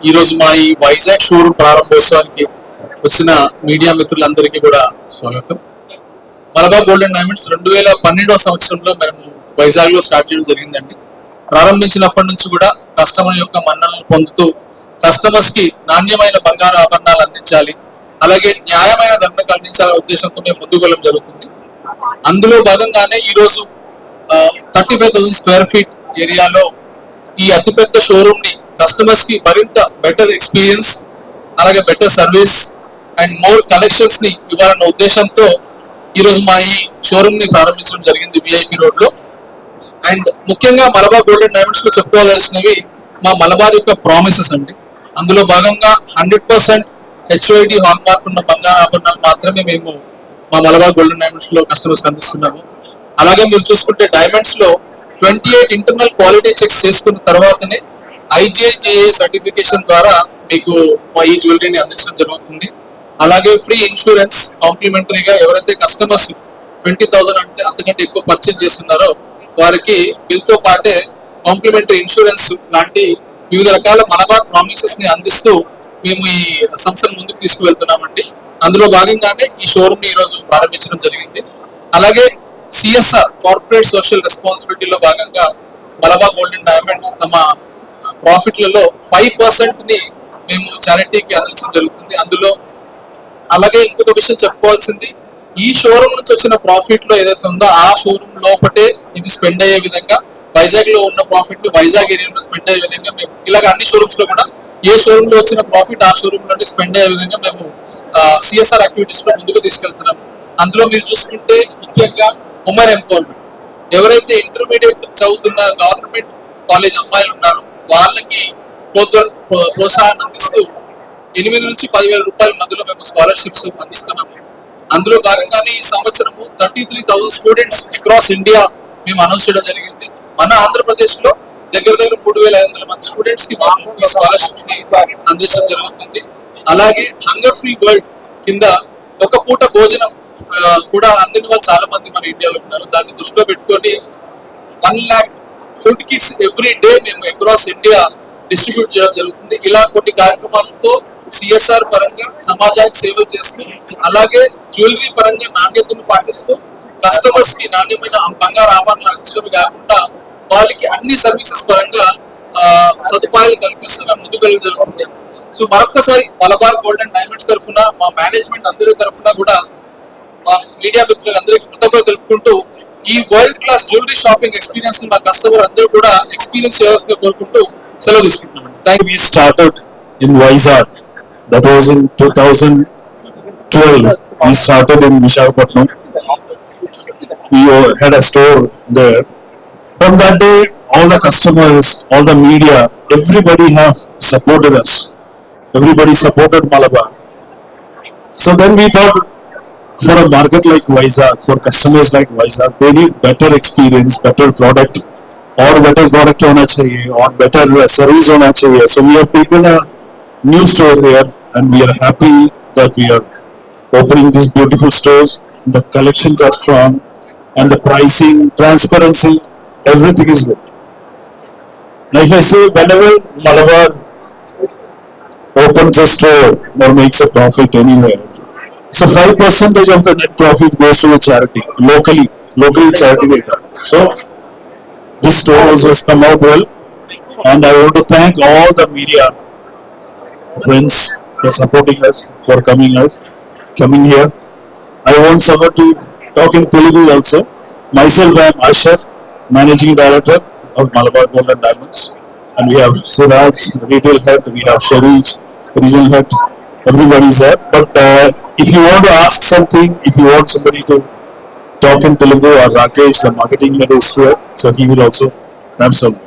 ఈరోజు మా ఈ వైజాగ్ షోరూమ్ ప్రారంభోత్సవానికి వచ్చిన మీడియా మిత్రులందరికీ కూడా స్వాగతం. మలబార్ గోల్డ్ అండ్ డైమండ్స్ 2012వ సంవత్సరంలో మేము వైజాగ్ లో స్టార్ట్ చేయడం జరిగిందండి. ప్రారంభించినప్పటి నుంచి కూడా కస్టమర్ యొక్క మన్ననలు పొందుతూ కస్టమర్స్ కి నాణ్యమైన బంగారు ఆభరణాలు అందించాలి, అలాగే న్యాయమైన ధరలకు అందించాలనే ఉద్దేశంతో మేము ముందుకు వెళ్ళడం జరుగుతుంది. అందులో భాగంగానే ఈరోజు 35,000 స్క్వేర్ ఫీట్ ఏరియాలో ఈ అతిపెద్ద షోరూమ్ ని కస్టమర్స్ కి మరింత బెటర్ ఎక్స్పీరియన్స్, అలాగే better service and more collections ని ఇవ్వాలన్న ఉద్దేశంతో ఈరోజు మా ఈ షోరూమ్ ని ప్రారంభించడం జరిగింది విఐపి రోడ్ లో. అండ్ ముఖ్యంగా మలబార్ గోల్డ్ అండ్ డైమండ్స్ లో చెప్పుకోవాల్సినవి మా మలబార్ యొక్క ప్రామిసెస్ అండి. అందులో భాగంగా 100% హెచ్ఓఐడి హాల్ మార్క్ ఉన్న బంగారు ఆభరణాలు మాత్రమే మేము మా మలబార్ గోల్డ్ అండ్ డైమండ్స్ లో కస్టమర్స్ అందిస్తున్నాము. అలాగే మీరు చూసుకుంటే డైమండ్స్ లో 28 ఇంటర్నల్ క్వాలిటీ చెక్స్ చేసుకున్న తర్వాతనే IGI సర్టిఫికేషన్ ద్వారా మీకు ఈ జ్యువెలరీని అందించడం జరుగుతుంది. అలాగే ఫ్రీ ఇన్సూరెన్స్ కాంప్లిమెంటరీగా ఎవరైతే కస్టమర్స్ 20,000 అంటే అంతకంటే ఎక్కువ పర్చేజ్ చేస్తున్నారో వారికి బిల్ తో పాటే కాంప్లిమెంటరీ ఇన్సూరెన్స్ లాంటి వివిధ రకాల మలబార్ ప్రామిసెస్ ని అందిస్తూ మేము ఈ సంస్థను ముందుకు తీసుకువెళ్తున్నామండి. అందులో భాగంగానే ఈ షోరూమ్ ని ఈరోజు ప్రారంభించడం జరిగింది. అలాగే CSR కార్పొరేట్ సోషల్ రెస్పాన్సిబిలిటీలో భాగంగా మలబార్ గోల్డ్ అండ్ డైమండ్స్ తమ ప్రాఫిట్లలో 5% ని మేము చారిటీకి అందించడం జరుగుతుంది. అందులో అలాగే ఇంకొక విషయం చెప్పుకోవాల్సింది, ఈ షోరూమ్ నుంచి వచ్చిన ప్రాఫిట్ లో ఏదైతే ఉందో ఆ షోరూమ్ లోపటే ఇది స్పెండ్ అయ్యే విధంగా, వైజాగ్ లో ఉన్న ప్రాఫిట్ ని వైజాగ్ ఏరియాలో స్పెండ్ అయ్యే విధంగా మేము ఇలాగ అన్ని షోరూమ్స్ లో కూడా ఏ షోరూమ్ లో వచ్చిన ప్రాఫిట్ ఆ షోరూమ్ లో స్పెండ్ అయ్యే విధంగా మేము CSR యాక్టివిటీస్ లో ముందుకు తీసుకెళ్తున్నాము. అందులో మీరు చూసుకుంటే ముఖ్యంగా ఉమెన్ ఎంపవర్మెంట్, ఎవరైతే ఇంటర్మీడియట్ చదువుతున్న గవర్నమెంట్ కాలేజ్ అమ్మాయిలు ఉన్నారో వాళ్ళకి ప్రోత్సాహాన్ని అందిస్తూ 8 నుంచి 10,000 రూపాయల మధ్యలో మేము స్కాలర్షిప్స్ అందిస్తున్నాము. అందులో భాగంగానే ఈ సంవత్సరము 33,000 స్టూడెంట్స్ అక్రాస్ ఇండియా మేము అనౌన్స్ చేయడం జరిగింది. మన ఆంధ్రప్రదేశ్ లో దగ్గర 3,500 మంది స్టూడెంట్స్ కి మేము ఈ స్కాలర్షిప్స్ ని అందించడం జరుగుతుంది. అలాగే హంగర్ ఫ్రీ వరల్డ్ కింద ఒక పూట భోజనం కూడా అందిన వాళ్ళు చాలా మంది మన ఇండియాలో ఉన్నారు. దాన్ని దృష్టిలో పెట్టుకొని 1 lakh food kits every day మేము అక్రాస్ ఇండియా డిస్ట్రిబ్యూట్ చేయడం జరుగుతుంది. ఇలా కొన్ని కార్యక్రమాలతో CSR పరంగా సమాజానికి సేవలు చేస్తూ, అలాగే జ్యువెలరీ పరంగా నాణ్యతను పాటిస్తూ కస్టమర్స్ కి నాణ్యమైన బంగారు ఆభరణాలు అందించడమే కాకుండా వాళ్ళకి అన్ని సర్వీసెస్ పరంగా సదుపాయాలు కల్పిస్తూ మేము ముందుకు వెళ్ళడం జరుగుతుంది. సో మరొకసారి మలబార్ గోల్డ్ అండ్ డైమండ్స్ తరఫున, మా మేనేజ్మెంట్ అందరి తరఫున కూడా మా మీడియా మిత్రులందరికీ కృతజ్ఞతలు తెలుపుకుంటూ ఈ world class jewellery shopping experience మా కస్టమర్ అందరూ కూడా ఎక్స్పీరియన్స్ చేయాల్సిందిగా కోరుకుంటూ సెలవు తీసుకుంటున్నాం. We started in Vizag. That was in 2012. We started in Visakhapatnam. We had a store there. From that day, all the customers, all the media, everybody have supported us. Everybody supported Malabar. So then we thought, for a market like Vizag, for customers like Vizag, they need better experience, better product, or better product hona chahiye, or better service hona chahiye. So we have taken a new store here, and we are happy that we are opening these beautiful stores. The collections are strong, and the pricing, transparency, everything is good. Now if I say, whenever Malabar opens a store or makes a profit anywhere, so 5% of the net profit goes to the charity, locally charity data. So this store also has come out well, and I want to thank all the media friends for supporting us, for coming here. I want someone to talk in Telugu also. Myself, I am Ashar, Managing Director of Malabar Gold and Diamonds, and we have Siraj, Retail Head, we have Sharish, Regional Head. Everybody is there. But if you want to ask something, if you want somebody to talk in Telugu, or Rakesh, the marketing head, is here, so he will also have some